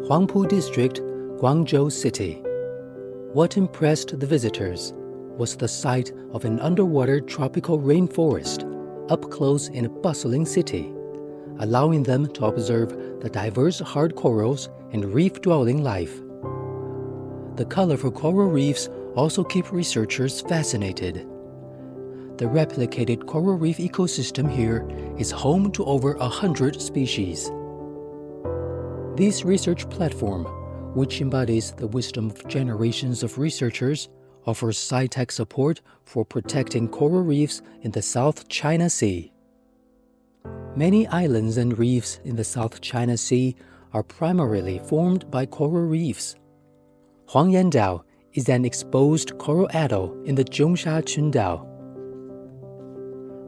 Huangpu District, Guangzhou City. What impressed the visitors was the sight of an underwater tropical rainforest up close in a bustling city, allowing them to observe the diverse hard corals and reef-dwelling life. The colorful coral reefs also keep researchers fascinated. The replicated coral reef ecosystem here is home to over 100 species. This research platform, which embodies the wisdom of generations of researchers, offers sci-tech support for protecting coral reefs in the South China Sea. Many islands and reefs in the South China Sea are primarily formed by coral reefs. Huangyan Dao is an exposed coral atoll in the Zhongsha Qundao.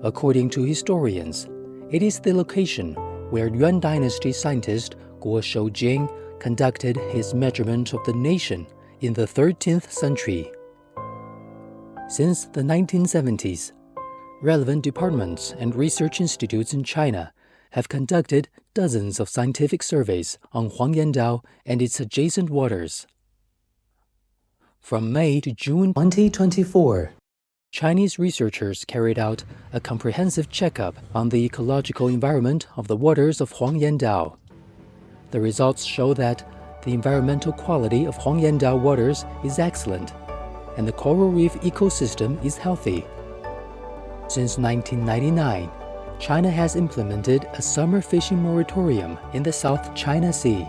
According to historians, it is the location where Yuan Dynasty scientist Guo Shoujing conducted his measurement of the nation in the 13th century. Since the 1970s, relevant departments and research institutes in China have conducted dozens of scientific surveys on Huangyan Dao and its adjacent waters. From May to June 2024, Chinese researchers carried out a comprehensive checkup on the ecological environment of the waters of Huangyan Dao. The results show that the environmental quality of Huangyan Dao waters is excellent, and the coral reef ecosystem is healthy. Since 1999, China has implemented a summer fishing moratorium in the South China Sea.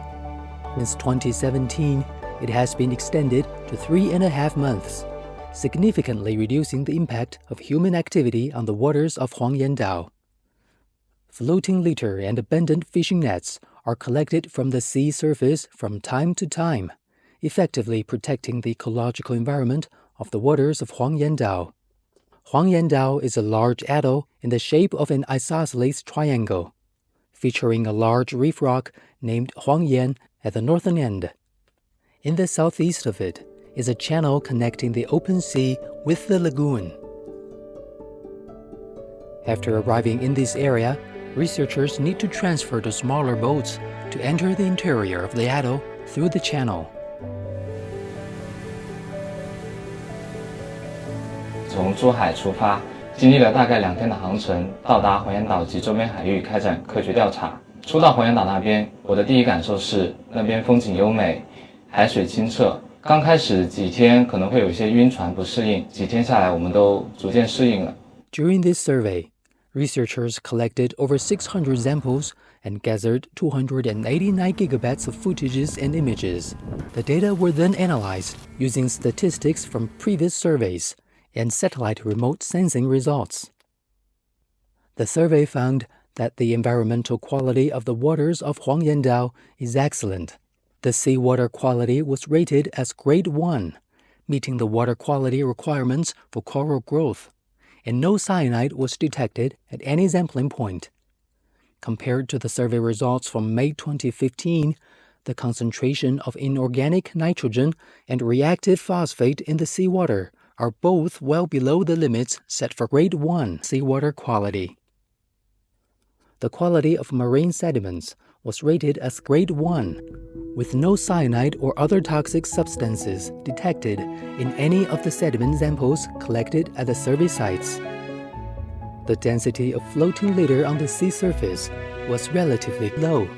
Since 2017, it has been extended to 3.5 months, significantly reducing the impact of human activity on the waters of Huangyan Dao. Floating litter and abandoned fishing nets are collected from the sea surface from time to time, effectively protecting the ecological environment of the waters of Huangyan Dao. Huangyan Dao is a large atoll in the shape of an isosceles triangle, featuring a large reef rock named Huangyan at the northern end. In the southeast of it is a channel connecting the open sea with the lagoon. After arriving in this area, researchers need to transfer to smaller boats to enter the interior of the atoll through the channel. 从珠海出发，经历了大概2天的航程，到达黄岩岛及周边海域开展科学调查。初到黄岩岛那边，我的第一感受是那边风景优美，海水清澈。刚开始几天可能会有一些晕船不适应，几天下来我们都逐渐适应了。 During this survey, researchers collected over 600 samples and gathered 289 gigabytes of footages and images. The data were then analyzed using statistics from previous surveys and satellite remote sensing results. The survey found that the environmental quality of the waters of Huangyan Dao is excellent. The seawater quality was rated as Grade 1, meeting the water quality requirements for coral growth, and no cyanide was detected at any sampling point. Compared to the survey results from May 2015, the concentration of inorganic nitrogen and reactive phosphate in the seawater are both well below the limits set for Grade 1 seawater quality. The quality of marine sediments was rated as Grade 1, with no cyanide or other toxic substances detected in any of the sediment samples collected at the survey sites. The density of floating litter on the sea surface was relatively low.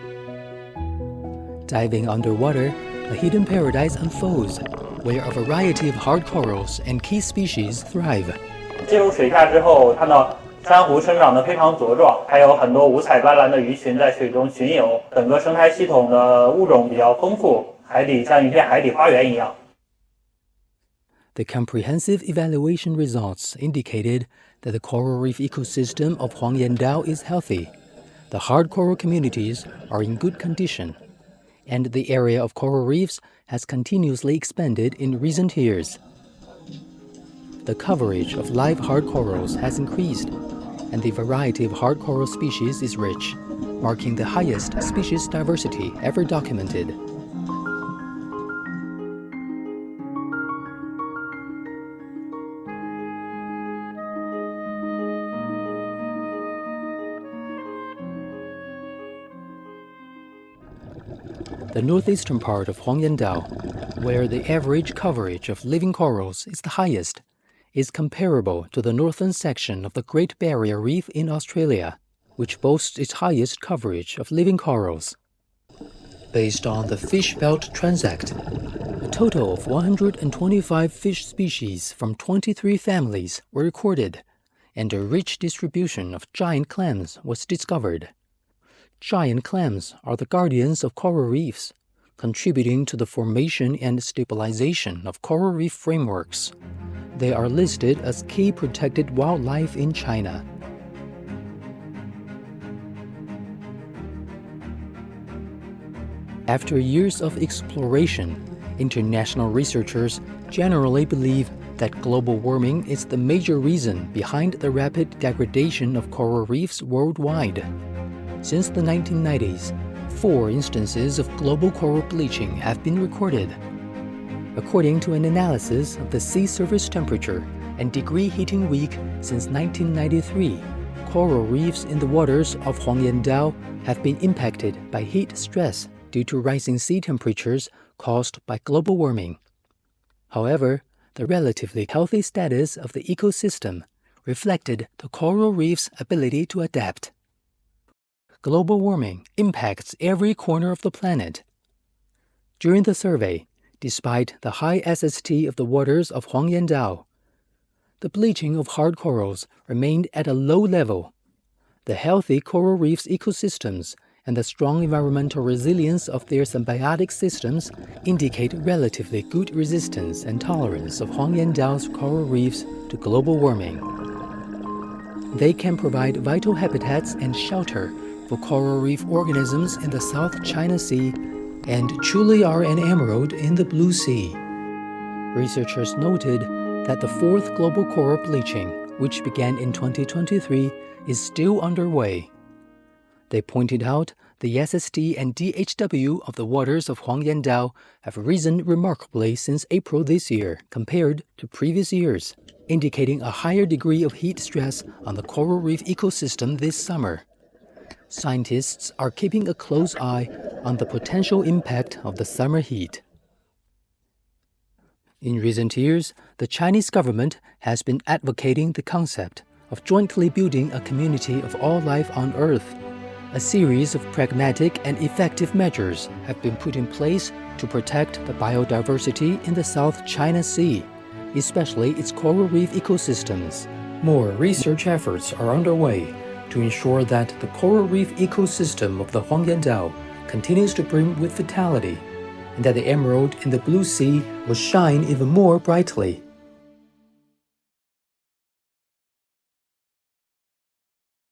Diving underwater, a hidden paradise unfolds, where a variety of hard corals and key species thrive. 进入水下之后，看到珊瑚生长得非常茁壮，还有很多五彩斑斓的鱼群在水中巡游，整个生态系统的物种比较丰富，海底像一片海底花园一样。 The comprehensive evaluation results indicated that the coral reef ecosystem of Huangyan Dao is healthy, the hard coral communities are in good condition, and the area of coral reefs has continuously expanded in recent years. The coverage of live hard corals has increased, and the variety of hard coral species is rich, marking the highest species diversity ever documented. the northeastern part of Huangyan Dao, where the average coverage of living corals is the highest, is comparable to the northern section of the Great Barrier Reef in Australia, which boasts its highest coverage of living corals. Based on the Fish Belt Transact, a total of 125 fish species from 23 families were recorded, and a rich distribution of giant clams was discovered. Giant clams are the guardians of coral reefs, contributing to the formation and stabilization of coral reef frameworks. They are listed as key protected wildlife in China. After years of exploration, international researchers generally believe that global warming is the major reason behind the rapid degradation of coral reefs worldwide. Since the 1990s, 4 instances of global coral bleaching have been recorded. According to an analysis of the sea surface temperature and degree heating week since 1993, coral reefs in the waters of Huangyan Dao have been impacted by heat stress due to rising sea temperatures caused by global warming. However, the relatively healthy status of the ecosystem reflected the coral reef's ability to adapt. Global warming impacts every corner of the planet. During the survey, despite the high SST of the waters of Huangyan Dao, the bleaching of hard corals remained at a low level. The healthy coral reef's ecosystems and the strong environmental resilience of their symbiotic systems indicate relatively good resistance and tolerance of Huangyan Dao's coral reefs to global warming. They can provide vital habitats and shelter for coral reef organisms in the South China Sea and truly are an emerald in the Blue Sea. Researchers noted that the 4th global coral bleaching, which began in 2023, is still underway. They pointed out the SST and DHW of the waters of Huangyan Dao have risen remarkably since April this year compared to previous years, indicating a higher degree of heat stress on the coral reef ecosystem this summer. Scientists are keeping a close eye on the potential impact of the summer heat. In recent years, the Chinese government has been advocating the concept of jointly building a community of all life on Earth. A series of pragmatic and effective measures have been put in place to protect the biodiversity in the South China Sea, especially its coral reef ecosystems. More research efforts are underway to ensure that the coral reef ecosystem of the Huangyan Dao continues to brim with vitality, and that the emerald in the Blue Sea will shine even more brightly.